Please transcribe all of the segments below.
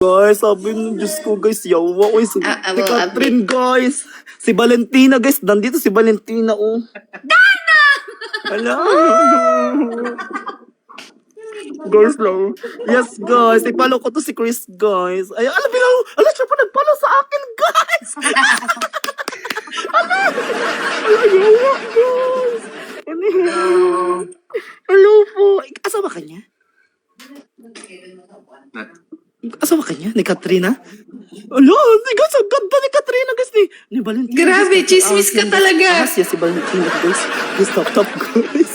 Guys, sabi nung Diyos ko guys, yawa ko si I will Catherine guys. Si Valentina guys, nandito si Valentina oh. Dana! Hello! Guys lang. Yes guys, ipalo ko to si Chris guys. Ay, alam siya pa nagpalo sa akin guys. Ala, yawa guys. Hello po. Asawa ka niya? Asawa ka niya? Ni Katrina? Ano? Guys, ang ganda ni Katrina, guys. Ni Valentina. Grabe, chismis ka talaga. Yes, si Valentina, guys. Guys, top, guys.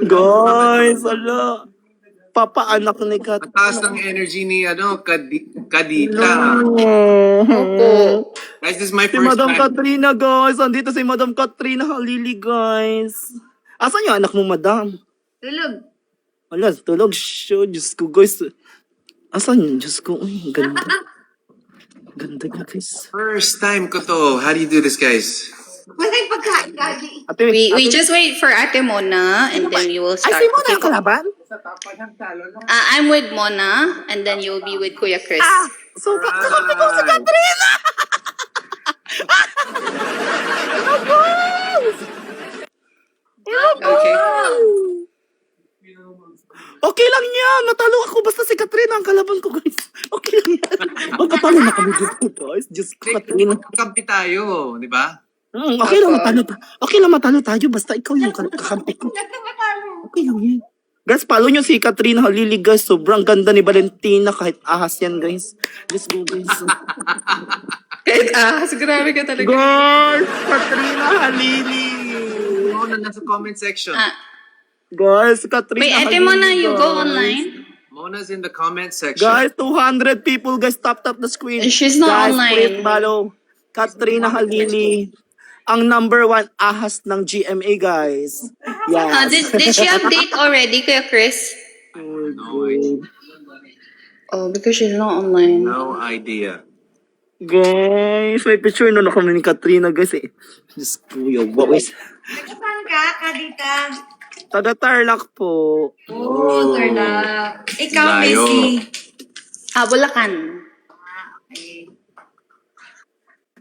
Guys, ala. Papa-anak ni Katrina. Mataas ng energy ni, Kadita. Opo. Guys, this is my Si first Madam time. Katrina, guys. Andito si Madam Katrina Halili, guys. Asan yung anak mo, Madam? Tulog. Wala, tulog siya. Diyos ko, guys. Asan yun? Diyos ko. Uy, ganda. Ganda nga, guys. First time ko to. How do you do this, guys? Walang pagkain, Daddy. Ate, We just wait for Ate Mona and then we will Ay, start. si Mona ang kalaban? I'm with Mona and then you'll be with Kuya Chris. So, kakampi ko si Katrina! Hello, guys! Okay. Okay lang yan. Natalo ako. Basta si Katrina ang kalaban ko, guys. Okay lang yan. Magkatalo na kami dito, guys. Diyos ko, Katrina. Kampi tayo, di ba? Okay lang matalo Okay lang matalo tayo. Basta ikaw yung kakampi ko. Okay lang yan. Guys, follow nyo si Katrina Halili, guys. Sobrang ganda ni Valentina. Kahit ahas yan, guys. Let's go, guys. Kahit grabe ka talaga. Guys, Katrina Halili. Mona, nasa comment section. Guys, Katrina Wait, Ate Halili, Mona, you go guys. online? Mona's in the comment section. Guys, 200 people, guys. Tap the screen. She's not guys, online. Please follow Katrina Halili. Ang number 1 ahas ng GMA, guys. Yes. Did she update already, Kuya Chris? No idea. Oh, because she's not online. No idea. Guys, may picture na kami ni Katrina, guys eh. Diyos ko, yung boys. Saan ka, Kadita? Taga Tarlac po. Oh, Tarla. Ikaw, Layo. Missy. Bulacan.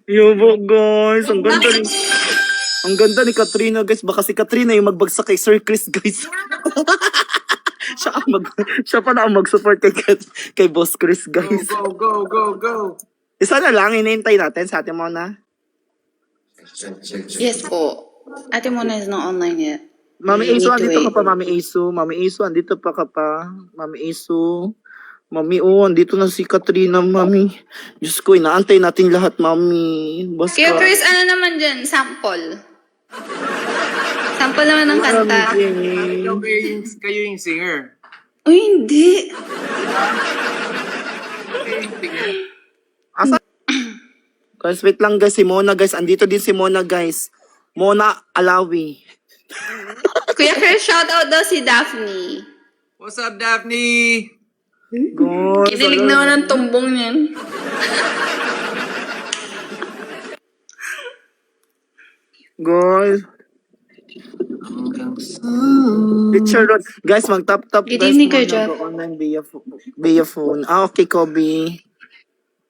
Yobo, guys. Ang ganda ni Katrina, guys. Baka si Katrina yung magbagsak kay Sir Chris, guys. siya pa na ang mag-support kay Boss Chris, Go, guys. go. Isa na lang, hinihintay natin sa atin Mona. Yes po. Ate Mona is not online yet. Mami We Isu, need to andito ka wait. pa, Mami Isu. Mami Isu, andito pa ka pa. Mami Isu. Mami, andito na si Katrina, Mami. Diyos ko, inaantay natin lahat, Mami. Basta. Kuya Chris, ano naman dyan? Sample. Sample naman ng kanta. Kayo yung singer. Uy, hindi. Asa? Guys, wait lang guys, si Mona guys. Andito din si Mona guys. Mona Alawi. Kuya Chris, shout out daw si Daphne. What's up, Daphne? Guys, Kinilig naman ang tumbong niyan. guys. Picture Rod. Guys, mag-tap-tap Good guys. evening, Kuya Mona, Jeff. go online via phone. Okay, Kobe.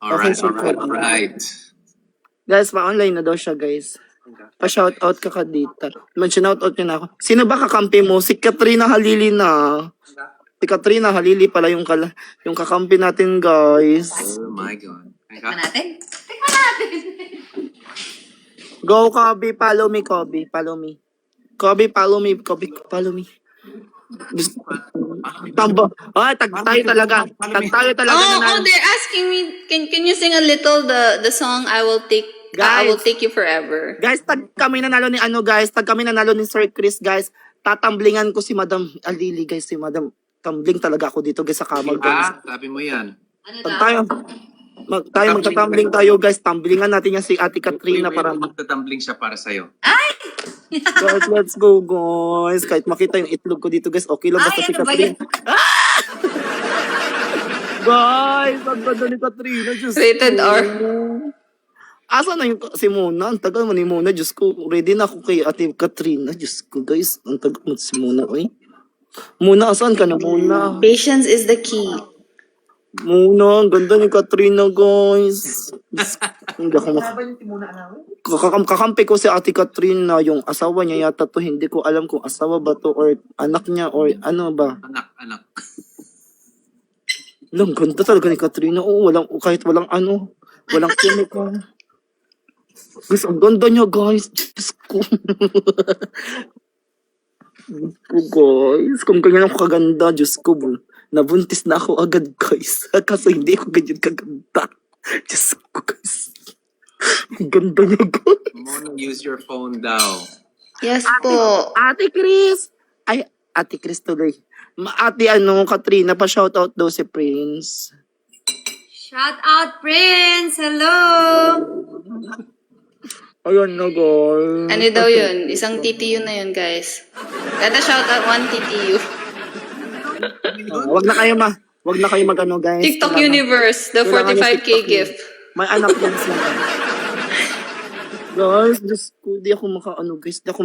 Alright, Okay, alright. Guys, ma-online na daw siya guys. Pa-shoutout ka dito. Man-shoutout niya na ako. Sino ba kakampi mo? Si Katrina Halili na. Si Katrina Halili pala yung kakampi natin guys. Oh my God. Tignan natin. Go, Kobe. Follow me, Kobe. Follow me. Kobe, follow me. Kobe, follow me. Tambo. Ay, tag tayo talaga. Tag tayo talaga na. They're asking me, can you sing a little the song I will take you forever. Guys, tag kami nanalo ni guys. Tag kami nanalo ni Sir Chris, guys. Tatamblingan ko si Madam Alili, guys. Si Madam, tambling talaga ako dito, guys, sa kamag, guys. Sabi mo yan. Tag tayo. Magtatambling tayo, guys. Tamblingan natin yan si Ate Katrina para Magtatumbling siya para sa'yo. guys, let's go, guys. Kahit makita yung itlog ko dito, guys. Okay lang basta si Ay, ano ba Katrina. Guys, ang ganda ni Katrina. Diyos Rated ko. R. Asa na yung si Mona? Ang tagal mo ni Mona. Diyos ko, ready na ako kay Ate Katrina. Diyos ko, guys. Ang tagal mo si Mona, oy. Mona, asan ka na, Mona? Patience is the key. Muna, ang ganda ni Katrina, guys. Hindi ako kakampi ko si Ate Katrina, yung asawa niya yata to, hindi ko alam kung asawa ba to or anak niya or ano ba. Anak. Ang ganda talaga ni Katrina. Oo, kahit walang chemical. Guys, ang ganda niya, guys. Diyos ko. Diyos ko, guys. Kung ganyan ako kaganda, Diyos ko, nabuntis na ako agad, guys. Kasi hindi ako ganyan kaganda. Diyos ko, guys. Ang ganda niya, guys. Mona, use your phone daw. Yes po. Ate Chris. Ay, Ate Chris tuloy. Ate Katrina, pa-shoutout daw si Prince. Shout out, Prince! Hello! Ayun na, guys. Ano daw yun? Isang TTU na yun, guys. Kada shout out 1 TTU. Wag na kayo mag-ano, guys. TikTok Universe, the Kailangan 45K yung TikTok gift. May anak yan sila. Guys, Diyos ko, di ako guys. Di ako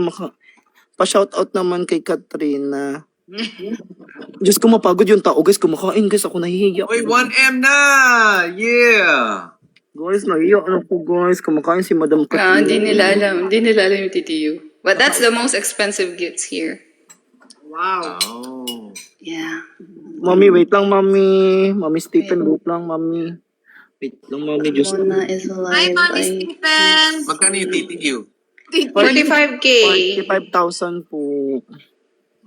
pa-shoutout naman kay Katrina. Diyos ko, mapagod yung tao, guys. Kumakain, guys. Ako nahihiya. Uy, 1M na! Yeah! Guys, nahihiya ako, guys. Kumakain si Madam Katrina. Hindi nila alam. Hindi nila alam yung TTU. But that's the most expensive gifts here. Oh. Yeah. Mami, wait lang, Mami. Mami Stephen, wait lang, Mami. Wait lang, Mami. Diyos ko. Mona is Hi, alive. Mami Stephen! Magkano yung TTU? 45K. 45,000 po.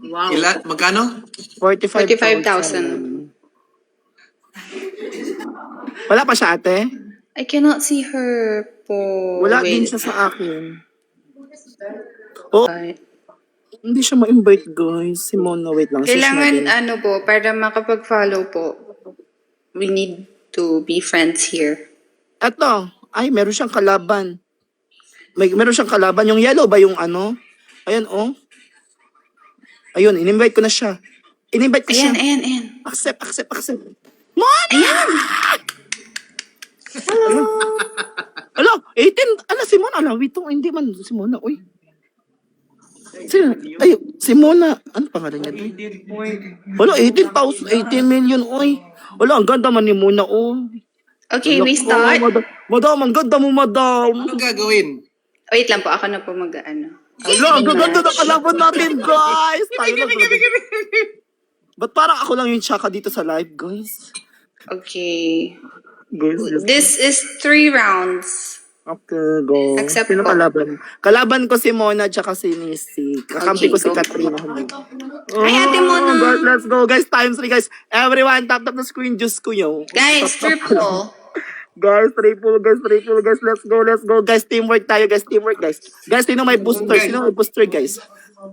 Wow. Ilan? Magkano? 45,000. Wala pa siya, ate? I cannot see her po. Wala din Wait. siya sa akin. Oh, Right. hindi siya ma-invite, guys. Si Mona, wait lang. Sis Kailangan natin. po, para makapag-follow po, we need to be friends here. Eto, meron siyang kalaban. Meron siyang kalaban. Yung yellow ba yung Ayan, oh. Ayun, in-invite ko na siya. In-invite ko siya. Ayan. Accept. Mona! Ayan! Ala, 18. Si Mona. Ala, wait, hindi man si Mona. Uy. Si Mona. Ano pangalan niya? Wala, 18 million. Uy. Wala, ang ganda man ni Mona. Oh. Okay, we Naku, start. Madam, ang ganda mo, madam. Ano gagawin? Wait lang po, ako na po mag-ano. Ala, ang ganda na kalaban natin, guys. Tayo lang. Ba't parang ako lang yung tsaka dito sa live, guys? Okay. Guys, This is 3 rounds. okay, go. Accept Sino po. kalaban? Kalaban ko si Mona tsaka si Missy. Kakampi Okay, ko si go. Katrina. Hi, Ate Mona. Guys, let's go. Guys, times 3, guys. Everyone, tap the screen. Diyos ko yun. Guys, triple. Guys, triple. Guys, let's go. Guys, teamwork tayo, guys. Guys, sino may booster? Guys?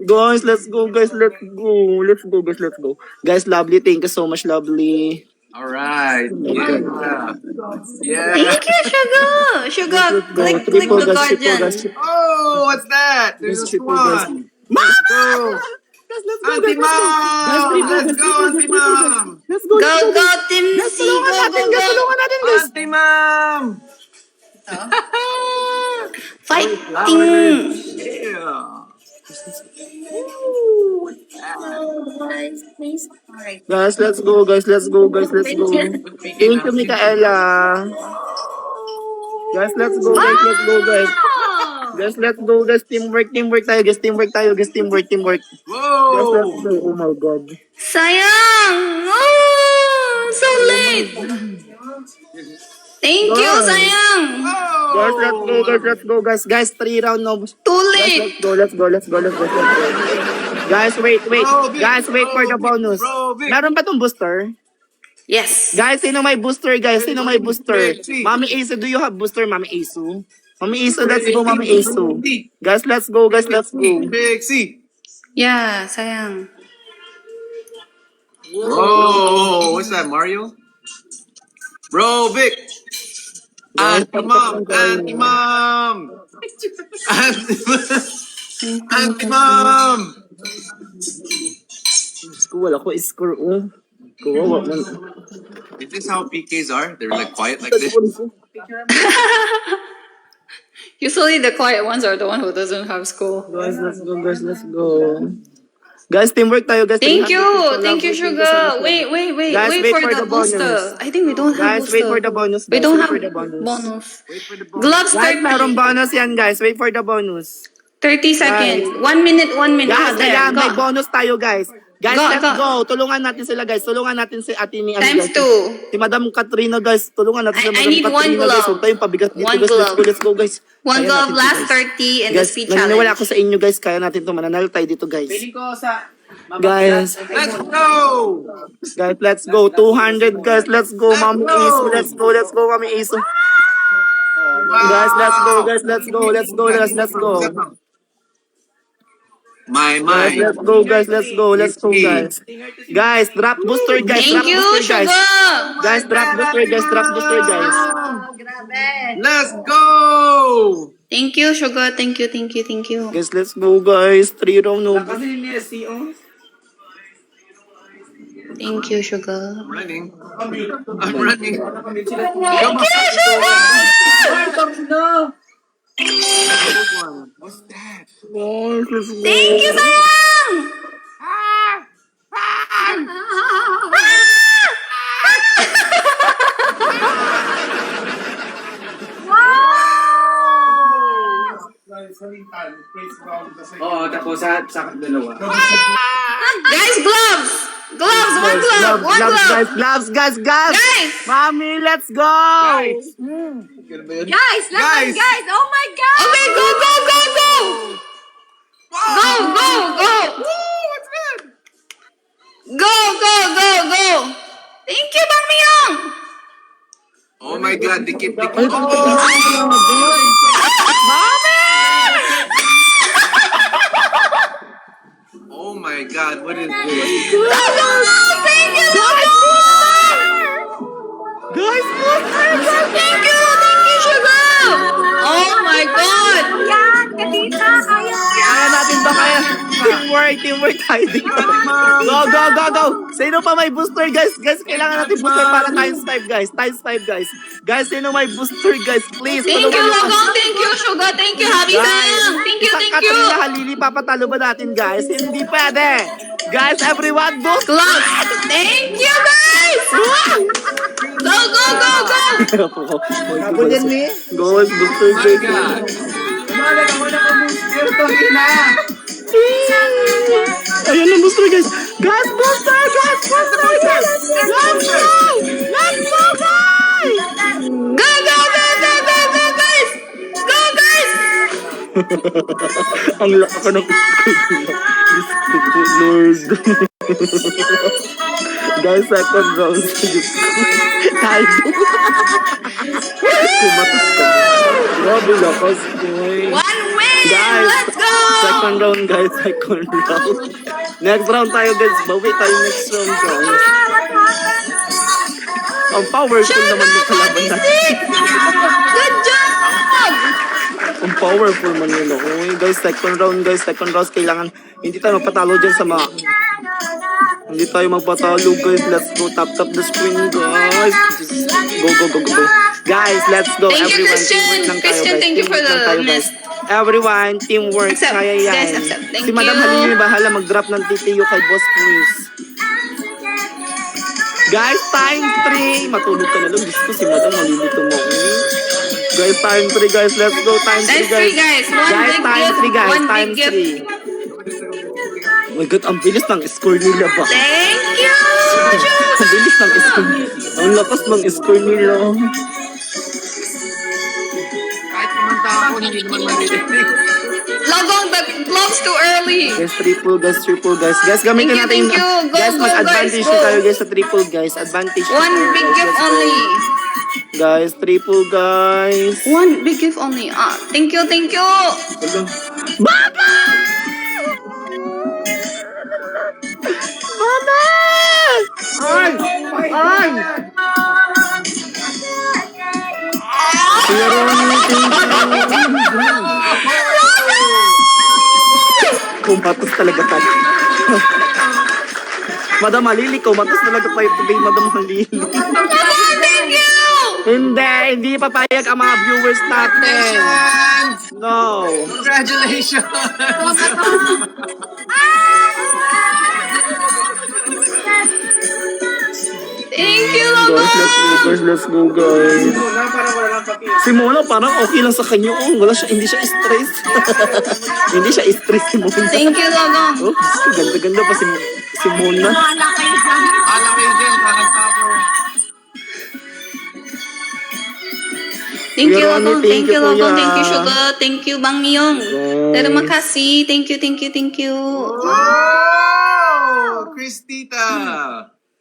Guys, let's go. Guys, let's go. Guys, lovely. Thank you so much, lovely. Alright. Yeah. Thank you, Sugar. Click Triple, the guys, guardian. Oh, what's that? There's a Triple, guys. swan. Let's go. Guys, let's go. Auntie Mom! Let's go, Auntie Mom! Let's go. Go, Team Guys, C. tulungan natin, guys. Auntie Mom! Fighting. Yeah. Guys, let's go. Thank you, Micaela. Guys, let's go. Guys, let's go. Guys, teamwork tayo. Guys, teamwork. Guys, let's Whoa! go. Oh my God. Sayang! Oh, so late. Thank you, sayang. Guys, let's go. Guys, 3 round no. Too Guys, late. let's go. Guys, wait. Guys, wait for the bonus. Bro, Vic. Meron ba tong booster? Yes. Guys, sino may booster, guys? Mami Asu, do you have booster, Mami Asu? Mami Asu, let's go, Mami Asu. Guys, let's go. Big C. Yeah, sayang. Whoa! What's that, Mario? Bro, Vic! Auntie Mom! Auntie Mom! Auntie Mom! Wala ko score, oh. Kawawa man. Is this how PKs are? They're like quiet like this? Usually the quiet ones are the one who doesn't have school. Guys, let's go. Guys, teamwork tayo, guys. Thank 300 you. pesos Thank you, lang. Sugar. Wait Guys, for the bonus. booster. I think we don't have Guys, booster. wait for the bonus. We guys. don't Wait have for the bonus. bonus. Wait for the bonus. Gloves Guys, 30. merong bonus yan, guys. Wait for the bonus. 30 seconds. 1 minute, 1 minute. Guys, There. kaya may Go. bonus tayo, guys. Guys, Go, let's go. go. Tulungan natin sila, guys. Tulungan natin si Ate ni Times guys. 2. Si Madam Katrina, guys. Tulungan natin si I Madam need one Katrina, guys. glove. Huwag tayong pabigat dito, One guys. glove. Let's go, guys. One Kaya glove, natin to, last guys. 30 in the Guys, speed naniniwala challenge. ako sa inyo, guys. Kaya natin to. Mananalo tayo dito, guys. Feeling ko sa... Guys. Let's go! Guys, let's go. 200, guys. Let's go, Mami go. Isu. Let's go, Mami Isu. Guys, let's go, guys. Let's go, let's go. My, Guys, let's go, guys. Let's go, guys. Guys, drop booster, guys. Drop Thank you, booster, guys. Sugar. Guys, drop booster, guys. Drop booster, guys. Oh, grabe. Let's go! Thank you, Sugar. Thank you. Guys, let's go, guys. 3 round, no. Kasi ni SEO. Thank you, Sugar. I'm running. I'm running. What's that? Guys, let's go. Thank you, sayang! Oo, tapos sa dalawa. Guys, gloves! Gloves! One glove! One glove! Gloves, guys. Guys! Mami, let's go. Guys! Guys, laban, guys. Oh my God. Okay, go! Go! Thank you, Bang Miyong! Oh my God, dikit. Oh my God, what is this? Thank you, Guys, Thank you, Sugar! Oh my God! Yan, Kadita. Kaya yan. kaya natin to, kaya. Teamwork tayo dito. Go. Sino pa may booster, guys? Guys, kailangan natin booster para times 5, guys. Guys, sino may booster, guys? Please, Thank you, tulungan niyo Logong! Thank you, Sugar! Thank you, Happy Sayang! Thank you! Isang Katrina Halili, papatalo ba natin, guys? Hindi pwede. Guys, everyone, boost! Gloves! Thank you, guys! Go! Habulin me? Go, booster, My guys. God. Ayun na, booster, guys. Guys, booster, guys! Let's go, guys! Go, guys! Go, guys! Ang laka ka ng Diyos ko po, Lord. Guys, second round. Diyos ko. Tayo. Kumatas ka. Grabe lakas ko. One win! Guys, Let's go! second round, guys. Second round. Next round tayo, guys. Bawi tayo next round, guys. Ang powerful naman ng kalaban natin. Good job! Ang powerful man yun. Okay, guys, second round, guys. Second round, kailangan hindi tayo magpatalo dyan sa mga... Hindi tayo magpatalo, guys. Let's go. Tap the screen, guys. Go. Guys, let's go. Thank you, Everyone, Christian. teamwork lang tayo, Christian, guys. thank you for Teamwork lang the tayo, guys. mess. Everyone, teamwork. Accept. Kaya yan. Yes, accept. Thank Si Madam you. Halili, bahala mag-drop ng TTU kay Boss Chris. Guys, times 3. Matulog ka na lang. Diyos ko, si Madam malilito mo. Guys, times 3, guys. Let's go. Times 3, Times guys. 3, guys. One Guys, big times gift. 3, guys. One big Times gift. 3. Oh my God, ang bilis ng score nila ba? Thank you! Ang bilis ng score. Ang lakas ng score nila. Kahit kumanta ako, hindi naman maririnig. Logong, the gloves too early. Guys, triple, guys. Guys, gamitin Thank natin you, thank you. Go, guys, go, mag-advantage guys, go. tayo, guys, sa triple, guys. Advantage. One tayo, big guys. gift Let's go. only. Guys, triple, guys. One big gift only. Thank you. Baba! Mama! Ay! Pero kumatos talaga tayo. Madam Halili, kumatos talaga tayo today, Madam Halili. Thank you! Hindi papayag ang mga viewers natin. No. Congratulations! Thank you, Guys, let's go, guys. Wala, parang wala lang pati. Si Mona parang okay lang sa kanya. Oh, wala siya, hindi siya stress. Hindi siya stress si Mona. Thank you, Logong. Oh, ganda-ganda pa si Mona. Alam kayo dyan, parang tapo. Thank you, Kuya Ronnie, Logong. thank Thank you, you, Logong. Kuya. Thank you, Sugar. Thank you, Bang Miyong. Guys. Terima kasih. Thank you, thank you, thank you. Oh, Christita.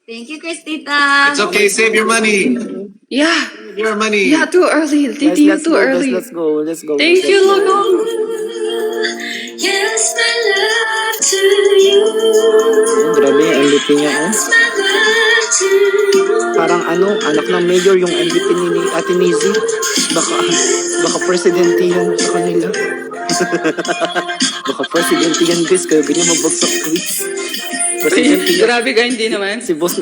Thank you, Christita. It's okay, save your money. Yeah. Your money. Yeah, too early. Guys, Did you let's too go, guys, early? let's go, let's go. Thank guys, you, let's go. Logong. Yes, my love to you. Oh, grabe, ang MVP niya, oh. Yes, my love to you. Parang ano, anak ng mayor yung MVP ni Ate Nizi. Baka presidente yan sa kanila. Baka presidente yan, guys, kaya ganyan magbagsak quiz. Presidente yan. Grabe ka, hindi naman. Si boss.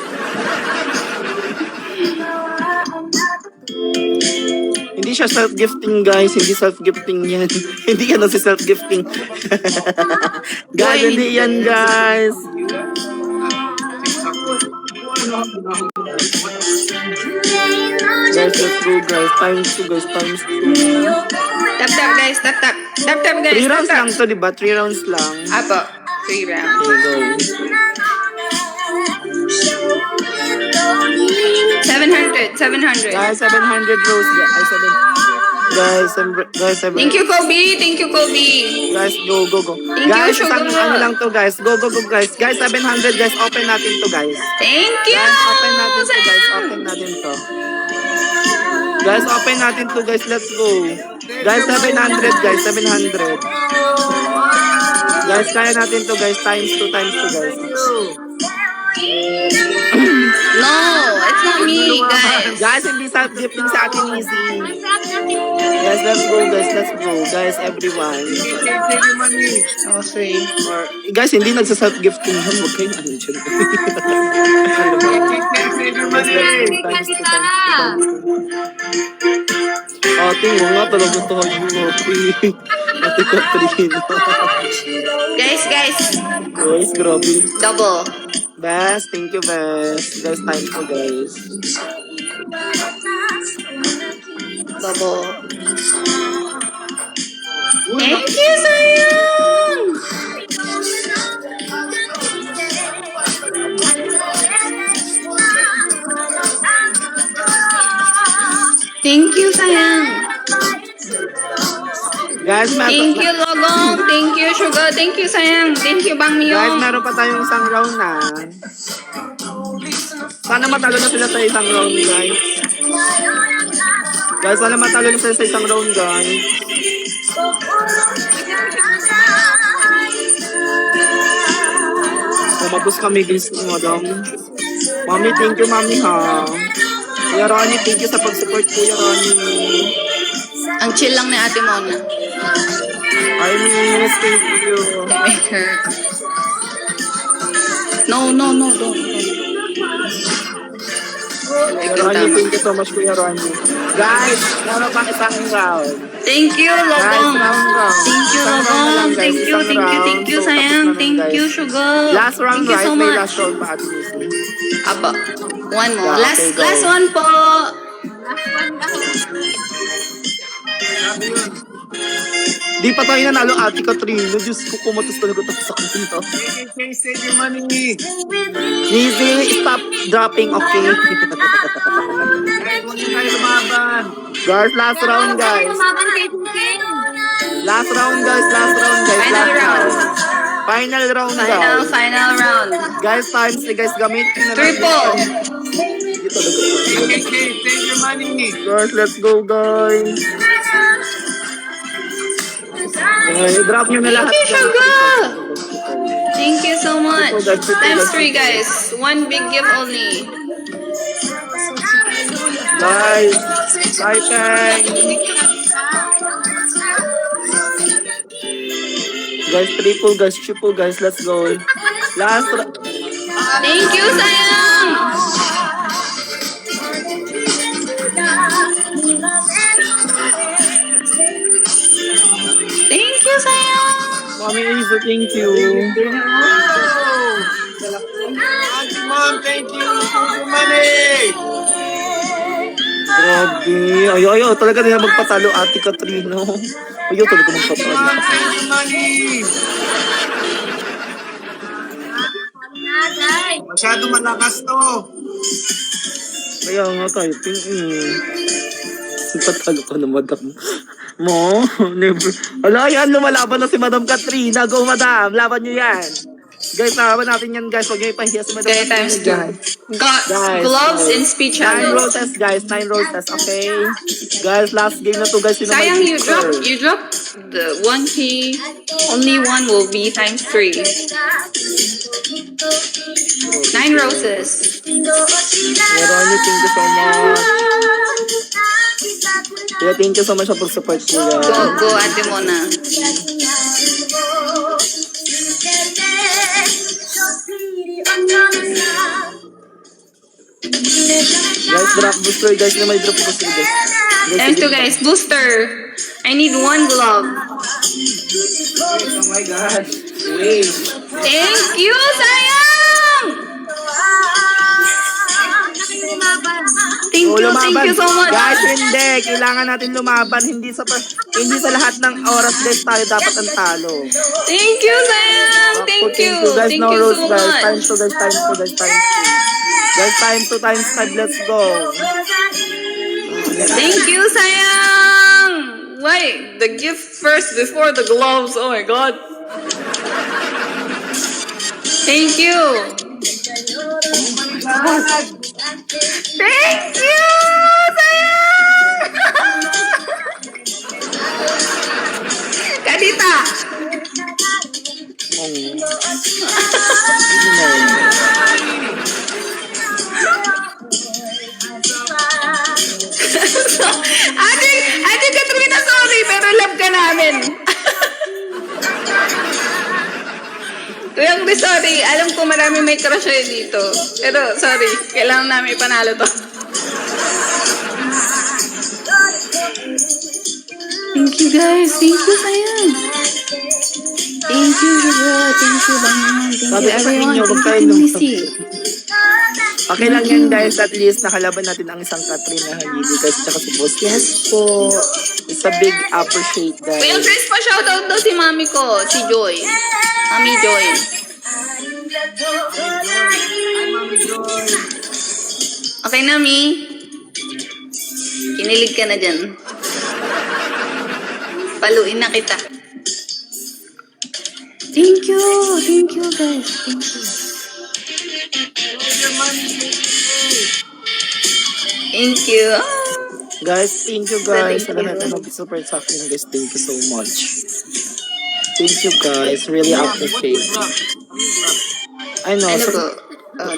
Hindi siya self-gifting, guys. Hindi self-gifting yan. Hindi yan si self-gifting. Guys, Why? hindi yan, guys. Guys, let's go, guys. Times 2, guys. Times 2. Tap, tap, guys. Tap, tap. Tap, tap, guys. 3 Tap, rounds tap. lang to, diba? 3 rounds lang. Apo. 3 rounds. Okay, go. 700. 700. Guys, 700 rows. Guys, 700. Thank you, Kobe. Thank you, Kobe. Guys, go. Thank you, Guys, Sugar. isang ano lang to, guys. Go, guys. Guys, 700, guys. Open natin to, guys. Thank you. Guys, open natin to, guys. Open natin to. Guys, open natin to, guys. Let's go. Guys, 700, guys. 700. Guys, kaya natin to, guys. Times 2, guys. No, it's not me, guys. Guys, hindi self-gifting sa atin, easy. Guys, let's go, guys. Let's go. Guys, everyone. Save your money. Okay. Guys, hindi nagsa-self-gifting yan. Huwag kayong ano dyan. Save your money. Ate, mo nga talaga ito. Ate Katrina. Guys. Guys, grabe. Double. Best, thank you, best. Guys, time ko, guys. Double. Thank you, sayang. Thank you, sayang. Guys, Thank you, Logong. Thank you, Sugar. Thank you, sayang. Thank you, Bang Guys, Miyong. meron pa tayong isang round na. Sana matalo na sila sa isang round, guys. Guys, sana matalo na sila sa isang round, guys. Umabos kami, guys, madam. Mami, thank you, mami, ha. Kuya Ronnie, thank you sa pag-support, Kuya Ronnie. Ang chill lang ni Ate Mona. I miss, thank you. Make her. No, don't. Kuya Ronnie, thank you so much, Kuya Ronnie. Guys, meron pang isang round. Thank you, Logong. round. Thank you, Isang round na Logong. lang, guys. Thank you, Isang thank you, round. thank you, So, sayang. tapos na lang, Thank guys. you, Sugar. Last round, Thank you guys. so May much. last round pa, Ate Missy. Apo. One more. Yeah, Last okay, go. last one po. Di pa tayo nanalo, Ate Katrina. Diyos ko, kumatos talaga tayo sa kanto. Save your money. Easy, stop dropping, okay? Huwag niyo tayo lumaban. Guys, last round, guys. Last round, guys. Final round. Final round, guys. Final round. Guys, times, guys, gamitin na Triple. Hindi talaga tayo. Save your money. Guys, let's go, guys. Okay, drop nyo na lahat. Thank you, Sugar. Thank you so much. Times 3, guys. One big gift only. Guys, exciting. Guys, triple, guys, let's go. Last Thank you, sayang. Thank you, sayang. Mami Isa, thank you. Madam, thank you. Money. Grabe. Ayaw, talaga nila magpatalo, Ate Katrina. Ayaw talaga magpatalo. Money. Masyado malakas to. Kaya nga typing Patalo ka na, madam. Mo, never. Ala, yan, lumalaban na si Madam Katrina. Go, madam. Laban nyo yan. Guys, laban natin yan, guys. Huwag nyo ipahiya si Madam Okay, times Katrina. 2. Guys, Gloves guys. and speech 9 channels. roses, guys. 9 roses, okay? Guys, last game na to, guys. Sino Sayang, may you answer? dropped the 1 key. Only one will be times 3. 9 roses. Veronica, thank you so much. Yeah, thank you so much sa pag-support ko. Go, Ate Mona. Guys, drop booster, guys. Na may drop booster, guys. Times 2, guys. Booster. I need 1 glove. Oh my God. Wait. Thank you, sayang! Thank you so much. Guys, hindi. Kailangan natin lumaban. Hindi sa lahat ng oras, guys, tayo dapat ang talo. Thank you, sayang! Thank you. Guys, Thank no you rules, so guys. much. Time to, guys. Time to, guys. Time to. Guys, time to, times 5. Let's go. Thank you, sayang! Wait, the gift first before the gloves. Oh my god. Thank you. Thank you, sayang! Kadita! Ate Katrina, sorry, pero love ka namin. Kuya Chris, sorry. Alam ko marami may crush sa'yo dito. Pero, sorry. Kailangan namin ipanalo to. Thank you, guys. Thank you, sayang. Thank you, Sugar. Thank you, Bangman. Thank Sabi you, ko sa everyone. inyo, huwag Thank kayo you, nung- Missy. Okay lang yan, guys. At least nakalaban natin ang isang Katrina Halili, guys. Tsaka si Boss. Yes po. It's a big appreciate, guys. Kuya Chris, pa-shoutout daw si mami ko, si Joy. Mami Joy. Okay na, Mi? Kinilig ka na dyan. Paluin na kita. Thank you. Thank you, guys. Thank you. Thank you. Guys, thank you, guys. Sa Thank you. lahat na nag-support sa akin, guys. Thank you so much. Thank you, guys. Really appreciate it. I know. Ano po?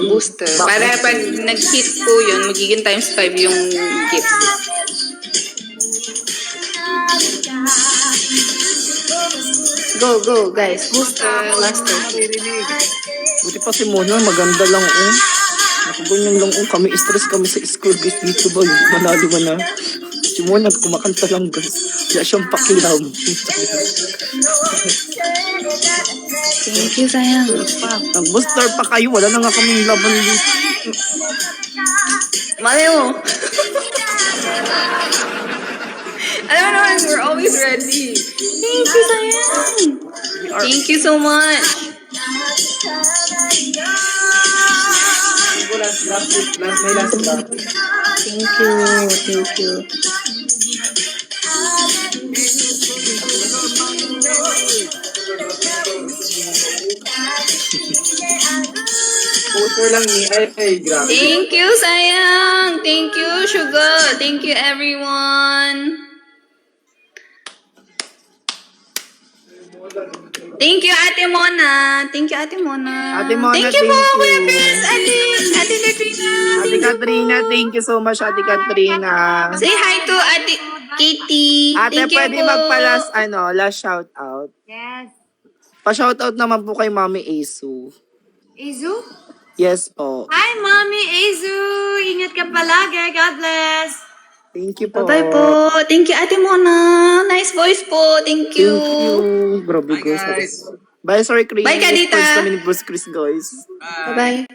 Booster. Para pag nag-hit po yun, magiging times 5 yung gift. Go, guys. Booster, last turn. Buti pa si Mona, maganda lang, oh. Nakaganyan lang, oh. Kami, stress kami sa school, guys. Dito ba, manalo man na. Si Mona, kumakanta lang, guys. Kaya siyang pakilam. Thank you, sayang. Nag-booster pa kayo, wala na nga kaming laban dito. Mali mo. Alam mo naman, we're always ready. Thank you, sayang. Thank you so much. May last ba? Thank you. Puto lang ni. Ay, grabe. Thank you, sayang. Thank you, Sugar. Thank you, everyone. Thank you, Ate Mona. Thank you, Ate Mona. Ate Mona, thank you po, thank Kuya you. Chris. Ate Katrina. Ate Katrina, thank you so much, Ate Katrina. Say hi to Ate Katie. Ate, Thank you pwede po. magpalas, last shout out. Yes. Pa-shout out naman po kay Mami Asu. Izu? Yes po. Hi, Mommy Izu! Ingat ka palagi. God bless. Thank you po. Bye po. Thank you, Ate Mona. Nice voice po. Thank you. Thank you. Grabe, Bye, guys. guys. Bye, sorry, Chris. Bye, Kadita. First kami ni Bruce Chris, guys. Bye-bye.